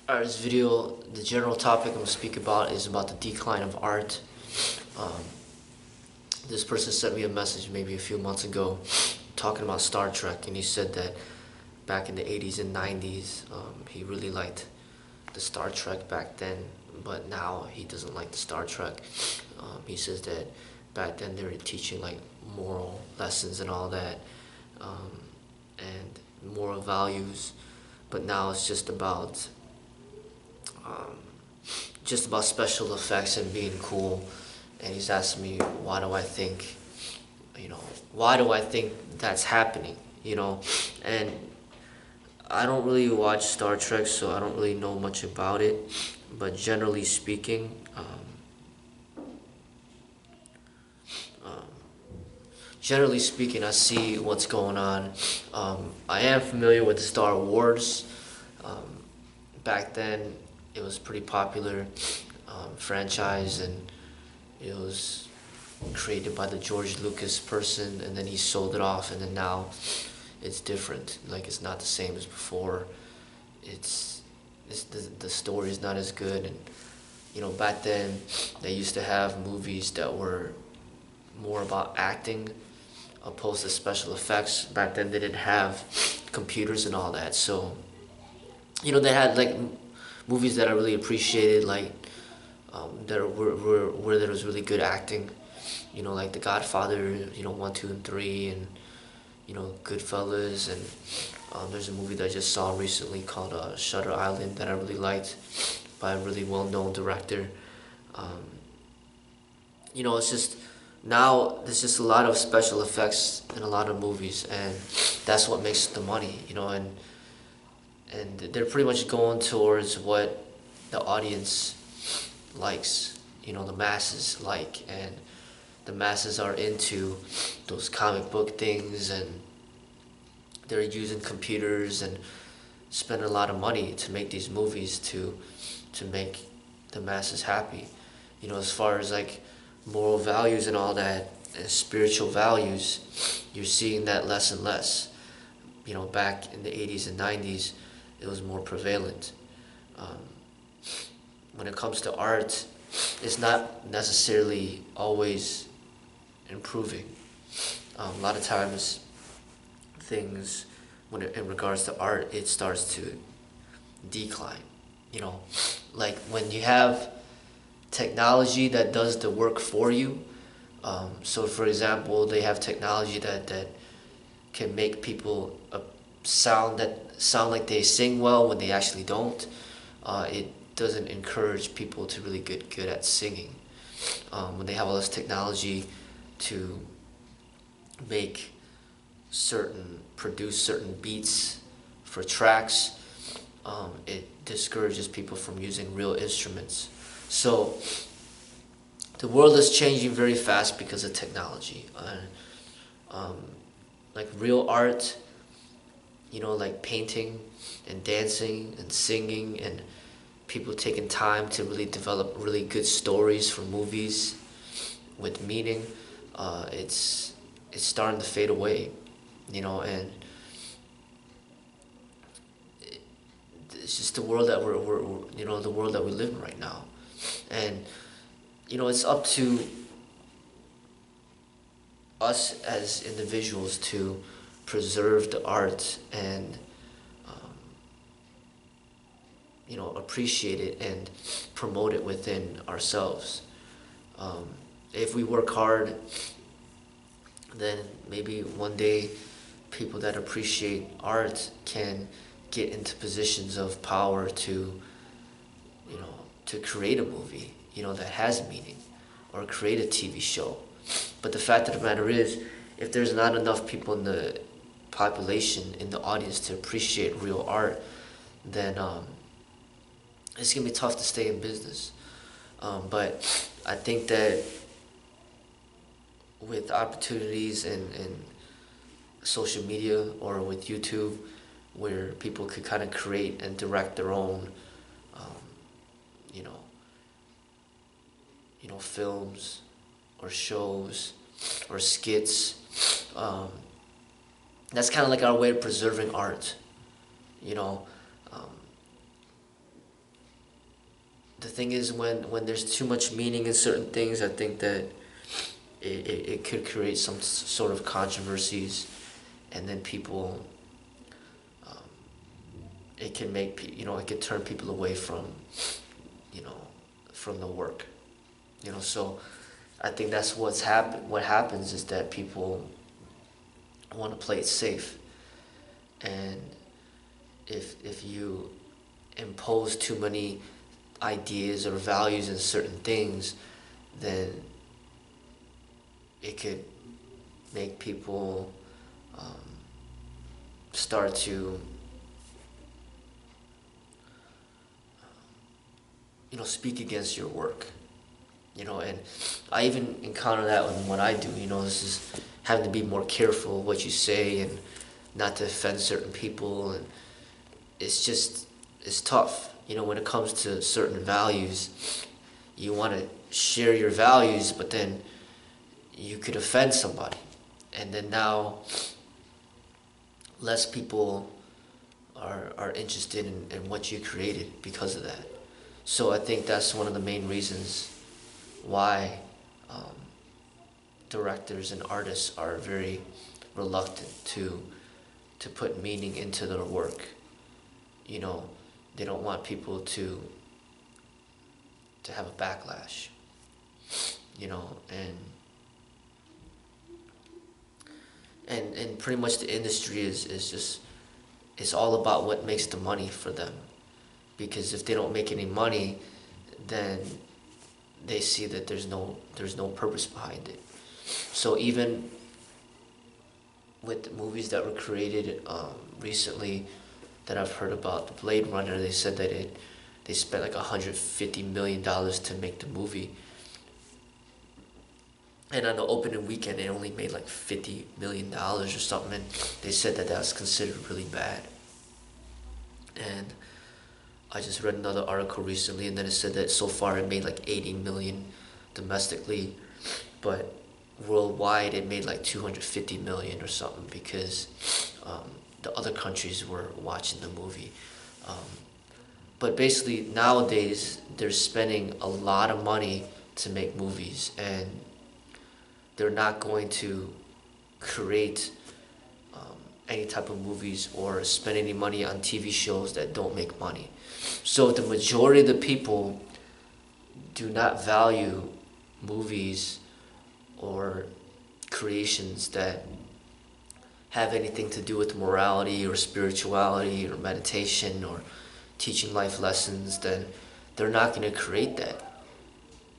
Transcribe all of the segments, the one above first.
Alright, this video, the general topic I'm going to speak about is about the decline of art. Um, this person sent me a message maybe a few months ago talking about Star Trek, and he said that back in the 80s and 90s, he really liked the Star Trek back then, but now he doesn't like the Star Trek. He says that back then they were teaching like moral lessons and all that, and moral values, but now it's um, just about special effects and being cool. And he's asking me, why do I think, why do I think that's happening, And I don't really watch Star Trek, so I don't really know much about it. But generally speaking, I see what's going on. I am familiar with the Star Wars. Um, Back then, it was pretty popular franchise, and it was created by the George Lucas person, and then he sold it off, and then now it's different. Like, it's not the same as before. The story is not as good, and back then they used to have movies that were more about acting opposed to special effects. Back then they didn't have computers and all that, so they had like movies that I really appreciated, like that were where there was really good acting, like The Godfather, 1, 2, and 3, and Goodfellas, and there's a movie that I just saw recently called Shutter Island that I really liked, by a really well-known director. Um, it's just now there's just a lot of special effects in a lot of movies, and that's what makes the money, and they're pretty much going towards what the audience likes, the masses like, and the masses are into those comic book things, and they're using computers and spend a lot of money to make these movies to make the masses happy. As far as like moral values and all that, and spiritual values, you're seeing that less and less. Back in the 80s and 90s, it was more prevalent. Um, when it comes to art, it's not necessarily always improving. A lot of times, things, in regards to art, it starts to decline. Like when you have technology that does the work for you. So, for example, they have technology that can make people sound like they sing well when they actually don't. It doesn't encourage people to really get good at singing. When they have all this technology to produce certain beats for tracks, it discourages people from using real instruments. So the world is changing very fast because of technology. Like real art, like painting and dancing and singing, and people taking time to really develop really good stories for movies with meaning, it's starting to fade away, and it's just the world that we're the world that we live in right now, and it's up to us as individuals to preserve the art and appreciate it and promote it within ourselves. If we work hard, then maybe one day people that appreciate art can get into positions of power to create a movie that has meaning, or create a TV show. But the fact of the matter is, if there's not enough people in the population, in the audience, to appreciate real art, then it's gonna be tough to stay in business. But I think that with opportunities in social media or with YouTube, where people could kind of create and direct their own, um, you know, films or shows or skits. That's kind of like our way of preserving art. You know, um, thing is, when there's too much meaning in certain things, I think that it could create some sort of controversies, and then people, um, it can make it could turn people away from, you know, from the work, So I think that's what happens is that people want to play it safe, and if you impose too many ideas or values in certain things, then it could make people start to speak against your work, and I even encounter that in what I do. This is having to be more careful what you say and not to offend certain people, and it's tough. When it comes to certain values, you want to share your values, but then you could offend somebody, and then now less people are interested in what you created because of that. So I think that's one of the main reasons why directors and artists are very reluctant to put meaning into their work. They don't want people to have a backlash, and pretty much the industry is just, it's all about what makes the money for them, because if they don't make any money, then they see that there's no purpose behind it. So even with the movies that were created recently that I've heard about, the Blade Runner, they said that they spent like $150 million to make the movie, and on the opening weekend it only made like $50 million or something, and they said that was considered really bad. And I just read another article recently, and then it said that so far it made like 80 million domestically, but worldwide it made like 250 million or something, because the other countries were watching the movie. But basically nowadays they're spending a lot of money to make movies, and they're not going to create any type of movies or spend any money on TV shows that don't make money. So the majority of the people do not value movies or creations that have anything to do with morality or spirituality or meditation or teaching life lessons. Then they're not going to create that,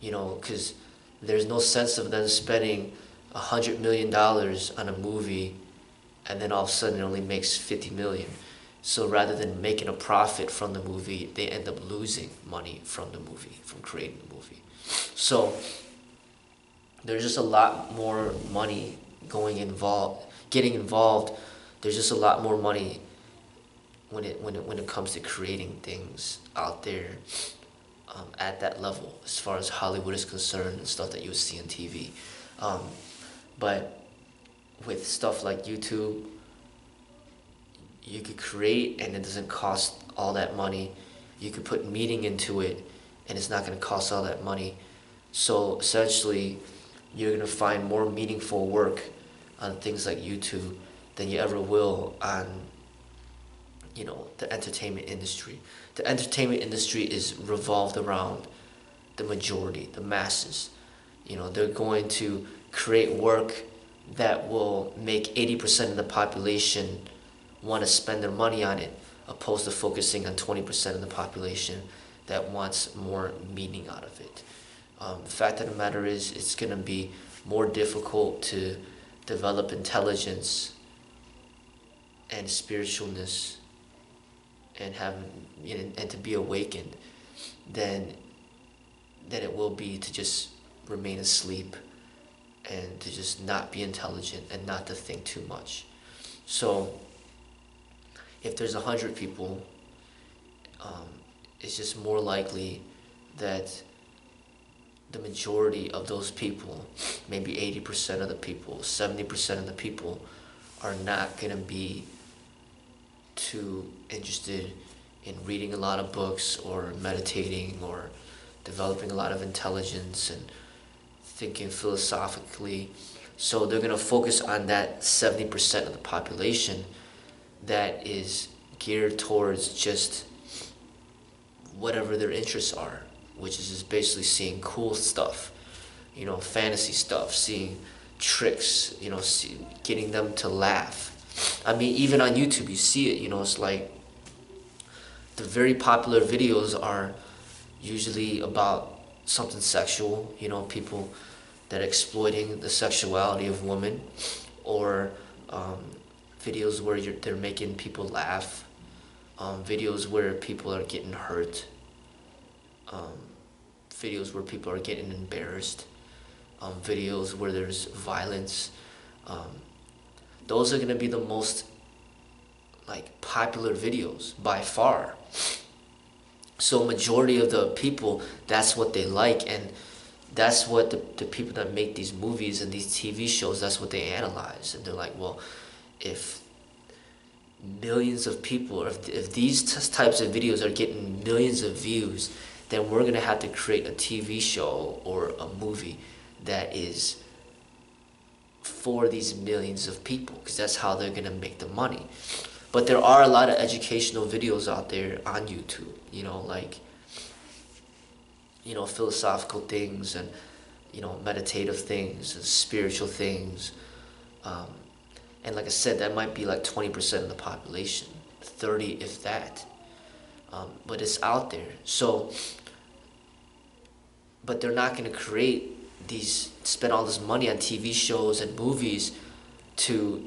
because there's no sense of them spending $100 million on a movie and then all of a sudden it only makes 50 million. So rather than making a profit from the movie, they end up losing money from the movie, from creating the movie. So there's just a lot more money getting involved. There's just a lot more money when it comes to creating things out there at that level, as far as Hollywood is concerned and stuff that you would see on TV. But with stuff like YouTube, you could create and it doesn't cost all that money. You could put meaning into it and it's not going to cost all that money. So essentially, you're going to find more meaningful work on things like YouTube than you ever will on, the entertainment industry. The entertainment industry is revolved around the majority, the masses. They're going to create work that will make 80% of the population want to spend their money on it, opposed to focusing on 20% of the population that wants more meaning out of it. The fact of the matter is, it's going to be more difficult to develop intelligence and spiritualness and and to be awakened than it will be to just remain asleep and to just not be intelligent and not to think too much. So if there's 100 people, it's just more likely that the majority of those people, maybe 80% of the people, 70% of the people, are not going to be too interested in reading a lot of books or meditating or developing a lot of intelligence and thinking philosophically. So they're gonna focus on that 70% of the population that is geared towards just whatever their interests are, which is just basically seeing cool stuff, fantasy stuff, seeing tricks, getting them to laugh. I mean, even on YouTube, you see it, it's like the very popular videos are usually about something sexual, people that are exploiting the sexuality of women, or videos where they're making people laugh, videos where people are getting hurt, videos where people are getting embarrassed, videos where there's violence. Those are going to be the most popular videos by far. So majority of the people, that's what they like, and that's what the people that make these movies and these TV shows, that's what they analyze. And they're like, well, if millions of people, if these types of videos are getting millions of views, then we're going to have to create a TV show or a movie that is for these millions of people, because that's how they're going to make the money. But there are a lot of educational videos out there on YouTube, philosophical things, and meditative things and spiritual things. And like I said, that might be like 20% of the population, 30 if that. But it's out there. So, but they're not going to spend all this money on TV shows and movies for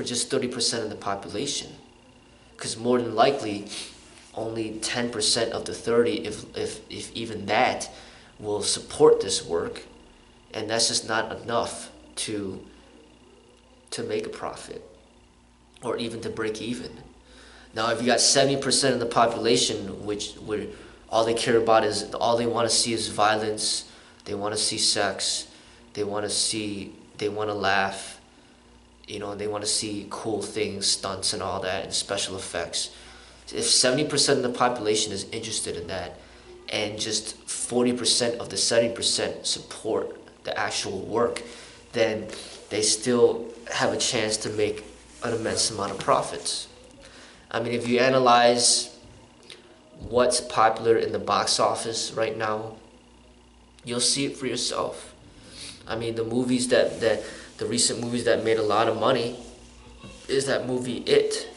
just 30% of the population. Because more than likely, only 10% of the 30, if even that, will support this work. And that's just not enough to make a profit, or even to break even. Now, if you got 70% of the population, where all they care about all they want to see is violence, they want to see sex, they want to laugh, they want to see cool things, stunts and all that, and special effects. If 70% of the population is interested in that, and just 40% of the 70% support the actual work, then they still have a chance to make an immense amount of profits. I mean, if you analyze what's popular in the box office right now, you'll see it for yourself. I mean, the recent movies that made a lot of money is that movie It.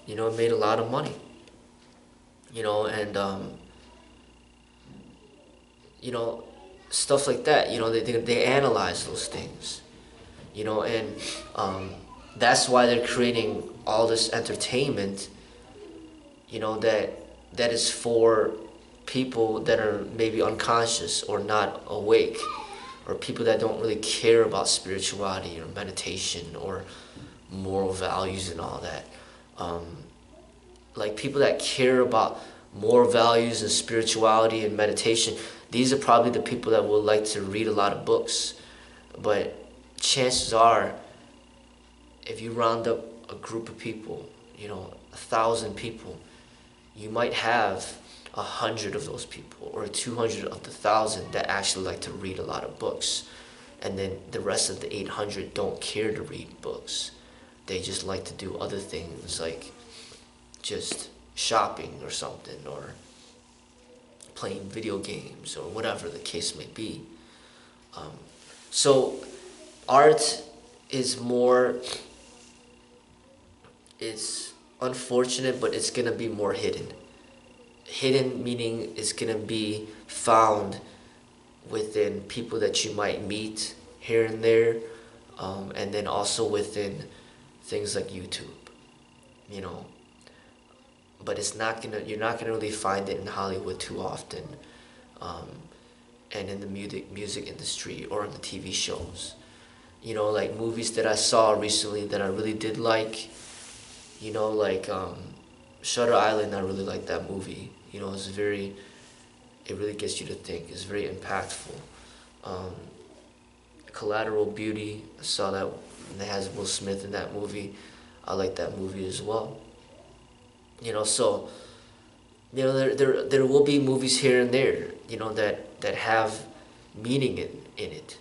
It made a lot of money. And stuff like that. They analyze those things. And that's why they're creating all this entertainment, that is for people that are maybe unconscious or not awake, or people that don't really care about spirituality or meditation or moral values and all that. Like people that care about moral values and spirituality and meditation, these are probably the people that will like to read a lot of books. But chances are, if you round up a group of people, 1,000 people, you might have 100 of those people, or 200 of the 1,000 that actually like to read a lot of books. And then the rest of the 800 don't care to read books. They just like to do other things, like just shopping or something, or playing video games, or whatever the case may be. So art is it's unfortunate, but it's gonna be more hidden. Hidden meaning it's gonna be found within people that you might meet here and there, and then also within things like YouTube, But you're not gonna really find it in Hollywood too often, and in the music industry or in the TV shows. Like movies that I saw recently that I really did like, like Shutter Island. I really liked that movie. It really gets you to think. It's very impactful. Collateral Beauty, I saw that, and it has Will Smith in that movie. I like that movie as well. So there will be movies here and there, that have meaning in it.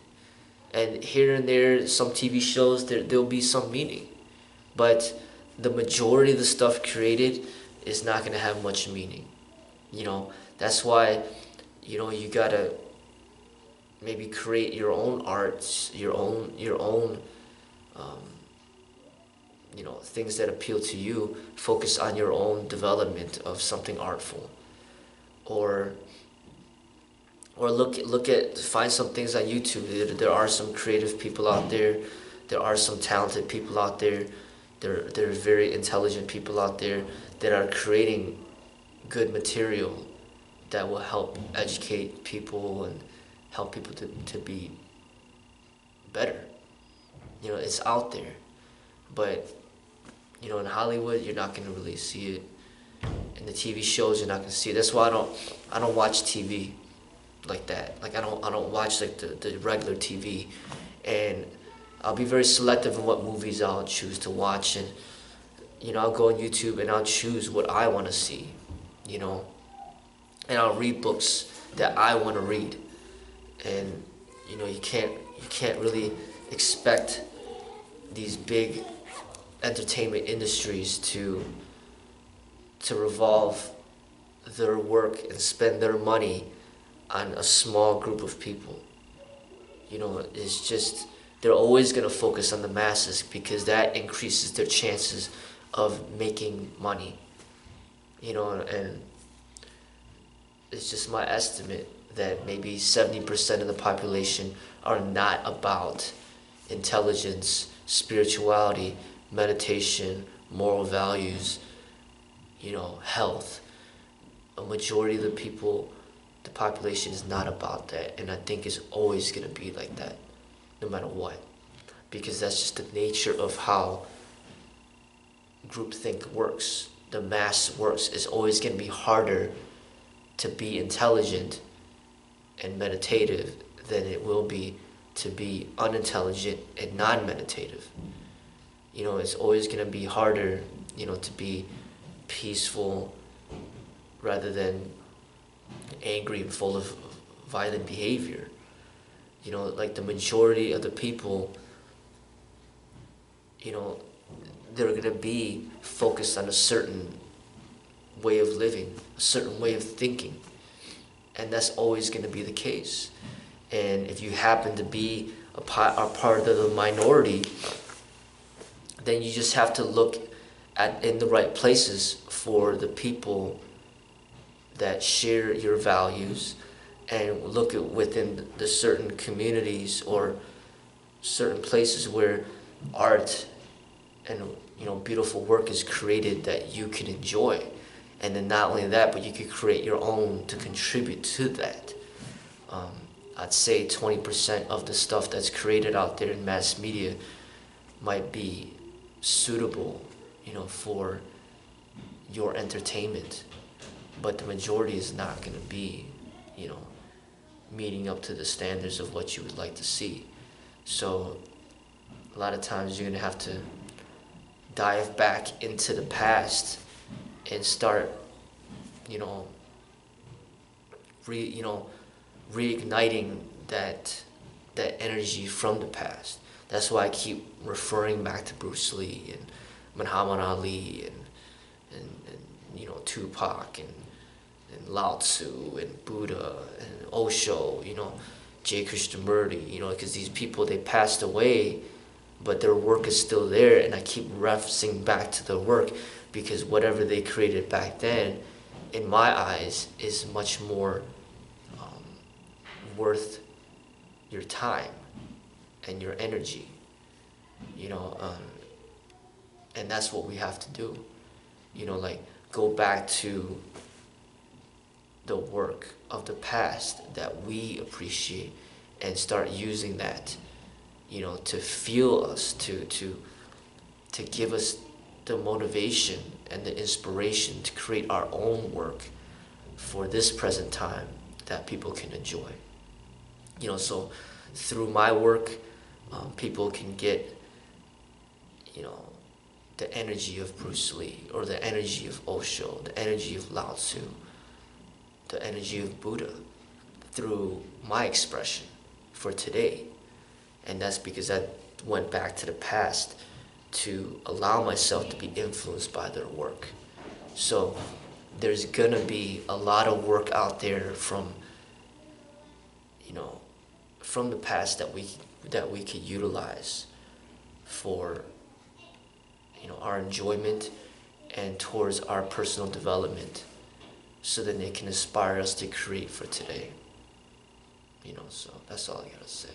And here and there, some TV shows, there'll be some meaning. But the majority of the stuff created is not going to have much meaning. That's why, you gotta maybe create your own arts, your own things that appeal to you. Focus on your own development of something artful, or find some things on YouTube. There are some creative people out there. There are some talented people out there. There are very intelligent people out there that are creating good material that will help educate people and help people to be better. It's out there. But, in Hollywood, you're not going to really see it. In the TV shows, you're not going to see it. That's why I don't watch TV like that. Like, I don't watch, like, the regular TV. And I'll be very selective in what movies I'll choose to watch. And, I'll go on YouTube and I'll choose what I want to see, And I'll read books that I want to read. And, you can't really expect these big entertainment industries to revolve their work and spend their money on a small group of people. It's just, they're always going to focus on the masses because that increases their chances of making money. And it's just my estimate that maybe 70% of the population are not about intelligence, spirituality, meditation, moral values, health. A majority of the population is not about that, and I think it's always going to be like that, no matter what, because that's just the nature of how groupthink works. The mass works. It's always going to be harder to be intelligent and meditative than it will be to be unintelligent and non-meditative. It's always going to be harder, to be peaceful rather than angry and full of violent behavior. Like the majority of the people, they're going to be focused on a certain way of living, a certain way of thinking. And that's always going to be the case. And if you happen to be a part of the minority, then you just have to look in the right places for the people that share your values, and look at within the certain communities or certain places where art and beautiful work is created that you can enjoy. And then not only that, but you could create your own to contribute to that. I'd say 20% of the stuff that's created out there in mass media might be suitable, for your entertainment. But the majority is not going to be, meeting up to the standards of what you would like to see. So a lot of times you're going to have to dive back into the past and start, reigniting that energy from the past. That's why I keep referring back to Bruce Lee and Muhammad Ali and Tupac and Lao Tzu and Buddha and Osho, J. Krishnamurti, because these people, they passed away, but their work is still there, and I keep referencing back to their work because whatever they created back then, in my eyes, is much more worth your time and your energy, and that's what we have to do, go back to the work of the past that we appreciate and start using that, to fuel us, to give us the motivation and the inspiration to create our own work for this present time that people can enjoy. So through my work, people can get, the energy of Bruce Lee, or the energy of Osho, the energy of Lao Tzu, the energy of Buddha through my expression for today. And that's because I went back to the past to allow myself to be influenced by their work. So there's gonna be a lot of work out there from, you know, from the past that we could utilize for, you know, our enjoyment and towards our personal development, so that they can inspire us to create for today. You know, so that's all I gotta say.